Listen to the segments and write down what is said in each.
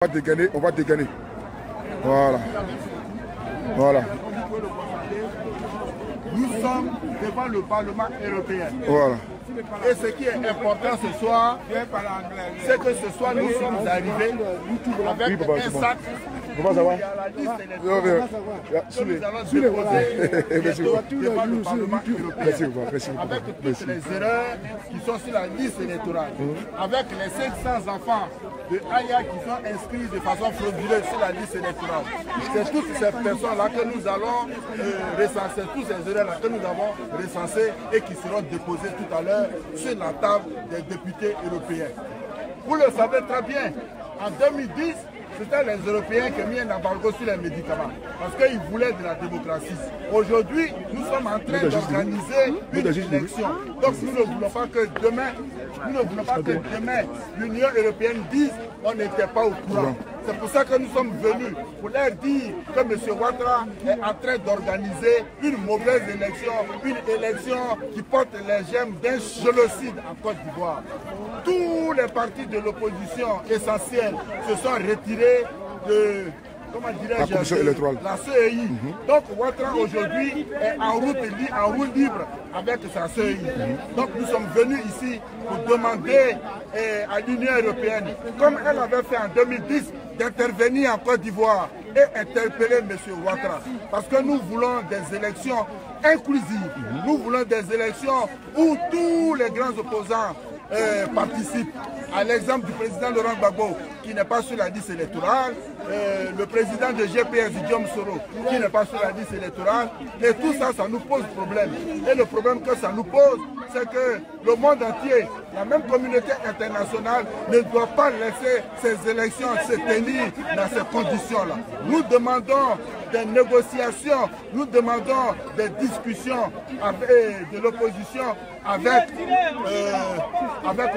On va dégainer, on va dégainer. Voilà. Voilà. Nous sommes devant le Parlement européen. Voilà. Et ce qui est important ce soir, c'est que ce soir nous sommes arrivés avec un sac. Comment ça va? Nous allons déposer devant le Parlement européen avec toutes les erreurs qui sont sur la liste électorale, avec les 500 enfants de Aya qui sont inscrits de façon frauduleuse sur la liste électorale. C'est toutes ces personnes-là que nous allons recenser, toutes ces erreurs-là que nous avons recensées et qui seront déposées tout à l'heure sur la table des députés européens. Vous le savez très bien, en 2010, c'était les Européens qui ont mis un embargo sur les médicaments parce qu'ils voulaient de la démocratie. Aujourd'hui, nous sommes en train d'organiser une élection. Donc nous ne voulons pas que demain, l'Union européenne dise qu'on n'était pas au courant. C'est pour ça que nous sommes venus pour leur dire que M. Ouattara est en train d'organiser une mauvaise élection, une élection qui porte les germes d'un génocide en Côte d'Ivoire. Tous les partis de l'opposition essentiels se sont retirés de la commission électorale, la CEI. Donc Ouattara aujourd'hui est en route libre avec sa CEI. Donc nous sommes venus ici pour demander à l'Union européenne, comme elle avait fait en 2010, d'intervenir en Côte d'Ivoire et interpeller M. Ouattara. Parce que nous voulons des élections inclusives. Nous voulons des élections où tous les grands opposants participent. À l'exemple du président Laurent Gbagbo, qui n'est pas sur la liste électorale, le président de GPS, Guillaume Soro, qui n'est pas sur la liste électorale. Et tout ça, ça nous pose problème. Et le problème que ça nous pose, c'est que le monde entier, la même communauté internationale, ne doit pas laisser ces élections se tenir dans ces conditions-là. Nous demandons des négociations, nous demandons des discussions avec, de l'opposition avec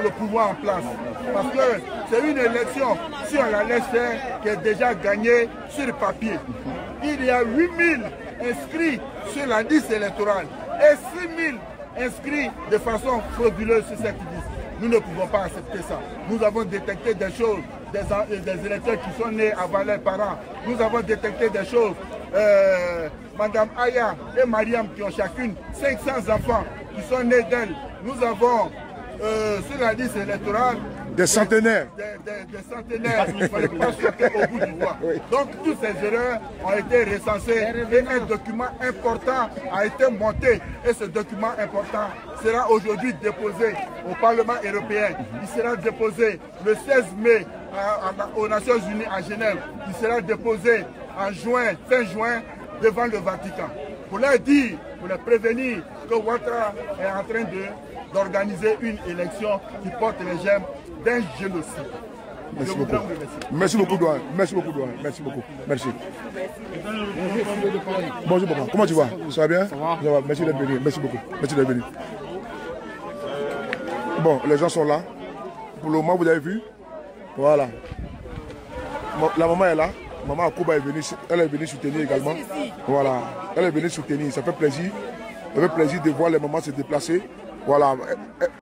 le pouvoir en place. Parce que c'est une élection, si on la laisse faire, qui est déjà gagnée sur le papier. Il y a 8000 inscrits sur la liste électorale et 6000 inscrits de façon frauduleuse sur cette liste. Nous ne pouvons pas accepter ça. Nous avons détecté des choses, des électeurs qui sont nés avant leurs parents. Nous avons détecté des choses. Madame Aya et Mariam qui ont chacune 500 enfants qui sont nés d'elle. Nous avons sur la liste électorale des centenaires. Des centenaires qui ne fallait pas sauter au bout du bois. Donc toutes ces erreurs ont été recensées et un document important a été monté. Et ce document important sera aujourd'hui déposé au Parlement européen. Il sera déposé le 16 mai aux Nations Unies à Genève. Il sera déposé en juin, fin juin, devant le Vatican. Pour leur dire, pour leur prévenir que Ouattara est en train d'organiser une élection qui porte les germes d'un génocide. Merci beaucoup. Merci beaucoup, Douane. Merci beaucoup, Douane. Merci beaucoup. Merci. Bonjour, papa. Comment tu vas? Ça va bien? Ça va. Merci d'être venu. Merci beaucoup. Merci d'être venu. Bon, les gens sont là. Pour le moment, vous avez vu. Voilà. La maman est là. Maman Akouba est venue, elle est venue soutenir également. Voilà. Elle est venue soutenir. Ça fait plaisir. Ça fait plaisir de voir les mamans se déplacer. Voilà.